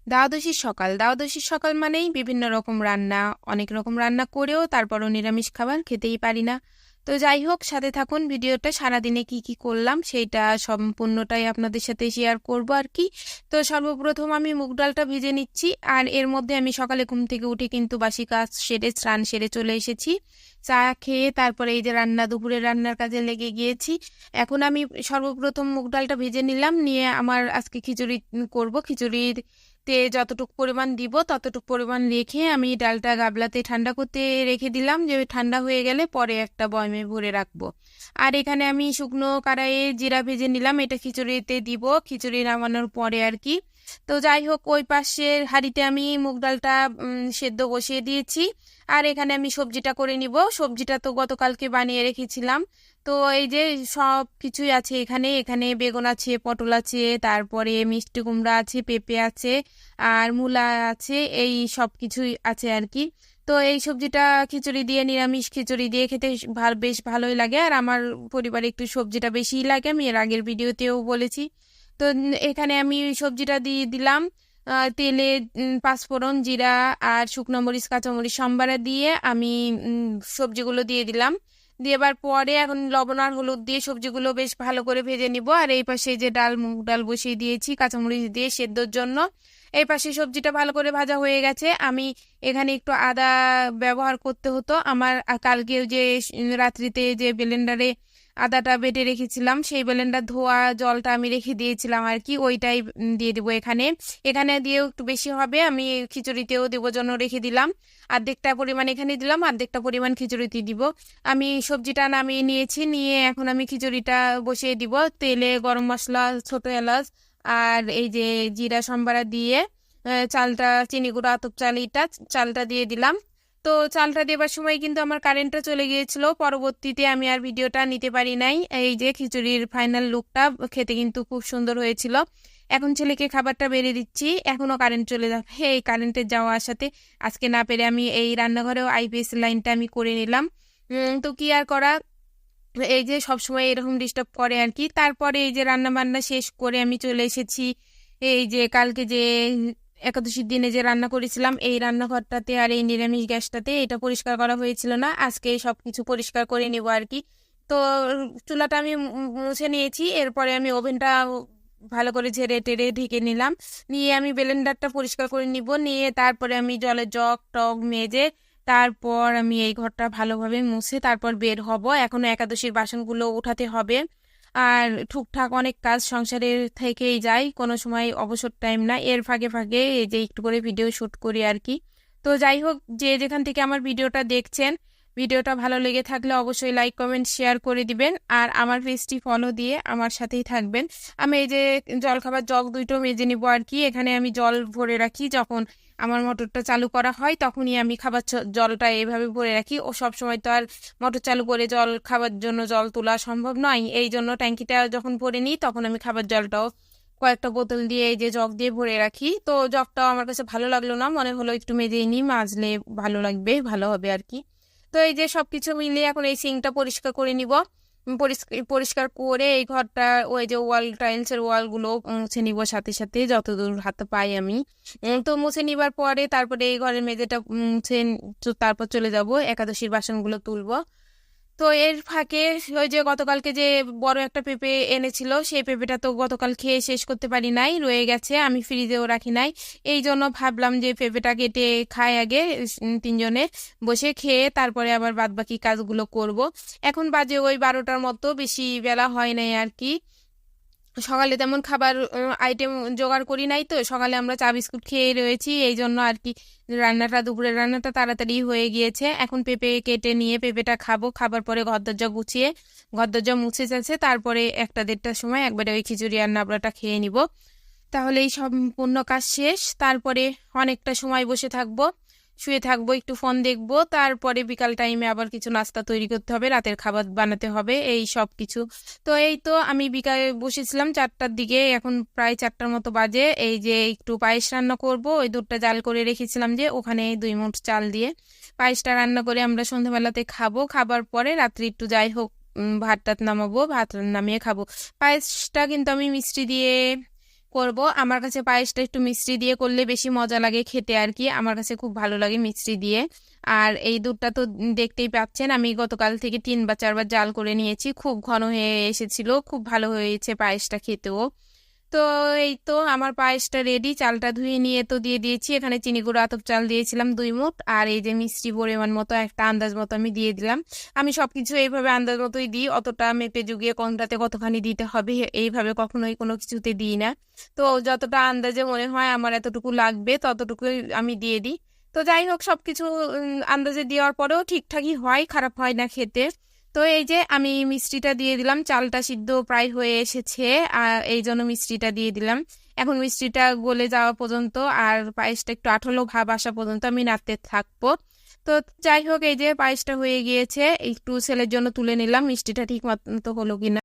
দাওয়াদশীর সকাল মানেই বিভিন্ন রকম রান্না, অনেক রকম রান্না করেও তারপরও নিরামিষ খাবার খেতেই পারি না। তো যাই হোক, সাথে থাকুন, ভিডিওটা সারাদিনে কি কি করলাম সেইটা সম্পূর্ণটাই আপনাদের সাথে শেয়ার করব আর কি। তো সর্বপ্রথম আমি মুগ ডালটা ভেজে নিচ্ছি, আর এর মধ্যে আমি সকালে ঘুম থেকে উঠে কিন্তু বাসি কাজ সেরে স্নান সেরে চলে এসেছি। চা খেয়ে তারপরে এই যে দুপুরের রান্নার কাজে লেগে গিয়েছি। এখন আমি সর্বপ্রথম মুগ ডালটা ভেজে নিলাম, নিয়ে আমার আজকে খিচুড়ি করব। খিচুড়ির তে যতটুকু পরিমাণ দিব ততটুকু পরিমাণ রেখে আমি ডালটা গাবলাতে ঠান্ডা করতে রেখে দিলাম, যে ঠান্ডা হয়ে গেলে পরে একটা বয়মে ভরে রাখবো। আর এখানে আমি শুকনো কড়াইয়ে জিরা ভেজে নিলাম, এটা খিচুড়িতে দিব খিচুড়ি নামানোর পরে আর কি। তো যাই হোক, ওই পাশের হাঁড়িতে আমি মুগ ডালটা সেদ্ধ বসিয়ে দিয়েছি। আর এখানে আমি সবজিটা করে নিব। সবজিটা তো গতকালকে বানিয়ে রেখেছিলাম। তো এই যে সব কিছুই আছে এখানে এখানে বেগুন আছে, পটল আছে, তারপরে মিষ্টি কুমড়া আছে, পেঁপে আছে, আর মূলা আছে, এই সব কিছুই আছে আর কি। তো এই সবজিটা খিচুড়ি দিয়ে, নিরামিষ খিচুড়ি দিয়ে খেতে বেশ ভালোই লাগে। আর আমার পরিবারে একটু সবজিটা বেশিই লাগে, আমি এর আগের ভিডিওতেও বলেছি। তো এখানে আমি সবজিটা দিয়ে দিলাম। তেলে পাঁচফোড়ন, জিরা আর শুকনো মরিচ, কাঁচামরিচ সম্বারে দিয়ে আমি সবজিগুলো দিয়ে দিলাম। দেবার পরে এখন লবণ আর হলুদ দিয়ে সবজিগুলো বেশ ভালো করে ভেজে নিব। আর এই পাশে যে মুগ ডাল বসিয়ে দিয়েছি কাঁচামরিচ দিয়ে সেদ্ধর জন্য। এই পাশে সবজিটা ভালো করে ভাজা হয়ে গেছে। আমি এখানে একটু আদা ব্যবহার করতে হতো আমার, কালকে যে রাত্রিতে যে ব্লেন্ডারে আদাটা বেটে রেখেছিলাম, সেই ব্লেন্ডার ধোয়া জলটা আমি রেখে দিয়েছিলাম আর কি, ওইটাই দিয়ে দেবো এখানে। এখানে দিয়েও একটু বেশি হবে, আমি খিচুড়িতেও দেবো জন্য রেখে দিলাম। অর্ধেকটা পরিমাণ এখানে দিলাম, অর্ধেকটা পরিমাণ খিচুড়িতে দিব। আমি সবজিটা নামিয়ে নিয়েছি, নিয়ে এখন আমি খিচুড়িটা বসিয়ে দিব। তেলে গরম মশলা, ছোট এলাচ আর এই যে জিরা সম্বারা দিয়ে চালটা, চিনি গুঁড়ো, আতপ চাল, এটা চালটা দিয়ে দিলাম। তো চালটা দেবার সময় কিন্তু আমার কারেন্টটা চলে গিয়েছিল, পরবর্তীতে আমি আর ভিডিওটা নিতে পারি নাই। এই যে খিচুড়ির ফাইনাল লুকটা খেতে কিন্তু খুব সুন্দর হয়েছিল। এখন ছেলেকে খাবারটা বেড়ে দিচ্ছি, এখনো কারেন্ট চলে যাবে। এই কারেন্টের যাওয়া আসাতে আজকে না পেরে আমি এই রান্নাঘরেও আইপিএস লাইনটা আমি করে নিলাম। তো কি আর করা, এই যে সবসময় এরকম ডিস্টার্ব করে আর কি। তারপরে এই যে রান্না বান্না শেষ করে আমি চলে এসেছি এই যে কালকে যে একাদশীর দিনে যে রান্না করেছিলাম এই রান্নাঘরটাতে, আর এই নিরামিষ গ্যাসটাতে, এটা পরিষ্কার করা হয়েছিল না, আজকে সবকিছু পরিষ্কার করে নেবো আর কি। তো চুলাটা আমি মুছে নিয়েছি, এরপরে আমি ওভেনটা ভালো করে ঝেড়ে টেড়ে ঢেকে নিলাম, নিয়ে আমি ব্লেন্ডারটা পরিষ্কার করে নিব, নিয়ে তারপরে আমি জলের জগ টগ মেজে তারপর আমি এই ঘরটা ভালোভাবে মুছে তারপর বের হব। এখনো একাদশীর বাসনগুলো উঠাতে হবে, আর টুকটাক অনেক কাজ সংসারের থেকেই যায়, কোনো সময় অবসর টাইম না, এর ফাঁকে ফাঁকে এই যে একটু করে ভিডিও শুট করি আর কি। তো যাই হোক, যে যেখান থেকে আমার ভিডিওটা দেখছেন, ভিডিওটা ভালো লেগে থাকলে অবশ্যই লাইক কমেন্ট শেয়ার করে দিবেন, আর আমার পেজটি ফলো দিয়ে আমার সাথেই থাকবেন। আমি এই যে জলখাবার জগ দুইটো মেজে নিব আর কি। এখানে আমি জল ভরে রাখি, যখন আমার মোটরটা চালু করা হয় তখনই আমি খাবার জলটা এভাবে ভরে রাখি। ও সব সময় তো আর মোটর চালু করে জল খাবার জন্য জল তোলা সম্ভব নয়, এই জন্য ট্যাঙ্কিটা যখন ভরে নিই তখন আমি খাবার জলটাও কয়েকটা বোতল দিয়ে এই যে জগ দিয়ে ভরে রাখি। তো জগটাও আমার কাছে ভালো লাগলো না, মনে হলো একটু মেজে নিই, মাজলে ভালো লাগবে, ভালো হবে আর কি। তো এই যে সবকিছু মিলিয়ে এখন এই সিঙ্কটা পরিষ্কার করে নিব। পরিষ্কার করে এই ঘরটা, ওই যে ওয়াল টাইলসের ওয়ালগুলো মুছে নিব সাথে সাথে যতদূর হাতে পাই আমি। তো মুছে নিবার পরে তারপরে এই ঘরের মেঝেটা মুছে তারপর চলে যাব একাদশীর বাসনগুলো তুলবো। তো এর ফাঁকে ওই যে গতকালকে যে বড় একটা পেঁপে এনেছিল, সেই পেঁপেটা তো গতকাল খেয়ে শেষ করতে পারি নাই, রয়ে গেছে, আমি ফ্রিজেও রাখি নাই। এই জন্য ভাবলাম যে পেঁপেটা কেটে খাই আগে, তিনজনে বসে খেয়ে তারপরে আবার বাদবাকি কাজগুলো করব। এখন বাজে ওই 12টার মতো, বেশি বেলা হয় নাই আর কি। সকালে তেমন খাবার আইটেম জোগাড় করি নাই, তো সকালে আমরা চা বিস্কুট খেয়ে রয়েছি, এই জন্য আর কি দুপুরের রান্নাটা তাড়াতাড়ি হয়ে গিয়েছে। এখন পেঁপে কেটে নিয়ে পেঁপেটা খাবো, খাবার পরে ঘর দরজা গুছিয়ে ঘর দরজা মুছে যাচ্ছে, তারপরে 1-1:30টার সময় একবারে ওই খিচুড়ি আর নাবড়াটা খেয়ে নিব, তাহলে এই সম্পূর্ণ কাজ শেষ। তারপরে অনেকটা সময় বসে থাকবো, শুয়ে থাকবো, একটু ফোন দেখবো, তারপরে বিকাল টাইমে আবার কিছু নাস্তা তৈরি করতে হবে, রাতের খাবার বানাতে হবে, এই সব কিছু। তো এই তো আমি বিকালে বসেছিলাম 4টার দিকে, এখন প্রায় 4টার মতো বাজে। এই যে একটু পায়েস রান্না করব, ওই দুধটা জাল করে রেখেছিলাম যে ওখানে 2 মুঠ চাল দিয়ে পায়েসটা রান্না করে আমরা সন্ধ্যাবেলাতে খাবো। খাবার পরে রাত্রি একটু যাই হোক ভাত টাত নামাবো, ভাত নামিয়ে খাবো। পায়েসটা কিন্তু আমি মিষ্টি দিয়ে করব। আমার কাছে পায়েসটা একটু মিষ্টি দিয়ে করলে বেশি মজা লাগে খেতে আর কি, আমার কাছে খুব ভালো লাগে মিষ্টি দিয়ে। আর এই দুধটা তো দেখতেই পাচ্ছেন, আমি গতকাল থেকে 3 বা 4 বার জাল করে নিয়েছি, খুব ঘন হয়ে এসেছিল, খুব ভালো হয়েছে পায়েসটা খেতেও। তো এই তো আমার পায়েসটা রেডি, চালটা ধুয়ে নিয়ে তো দিয়ে দিয়েছি, এখানে চিনি গুঁড়ো আতপ চাল দিয়েছিলাম 2 মুঠ, আর এই যে মিষ্টি পরিমাণ মতো একটা আন্দাজ মতো আমি দিয়ে দিলাম। আমি সবকিছু এইভাবে আন্দাজ মতোই দিই, অতটা মেপে জুগিয়ে কোনটাতে কতখানি দিতে হবে এইভাবে কখনোই কোনো কিছুতে দিই না। তো যতটা আন্দাজে মনে হয় আমার এতটুকু লাগবে ততটুকুই আমি দিয়ে দিই। তো যাই হোক, সবকিছু আন্দাজে দেওয়ার পরেও ঠিকঠাকই হয়, খারাপ হয় না খেতে। তো এই যে আমি মিষ্টিটা দিয়ে দিলাম, চালটা সিদ্ধ প্রায় হয়ে এসেছে, আর এই জন্য মিষ্টিটা দিয়ে দিলাম। এখন মিষ্টিটা গলে যাওয়া পর্যন্ত আর পায়েসটা একটু আঠালো ভাব আসা পর্যন্ত আমি নাড়তে থাকবো। তো যাই হোক, এই যে পায়েসটা হয়ে গিয়েছে, একটু ছেলের জন্য তুলে নিলাম, মিষ্টিটা ঠিক মতো হলো কিনা।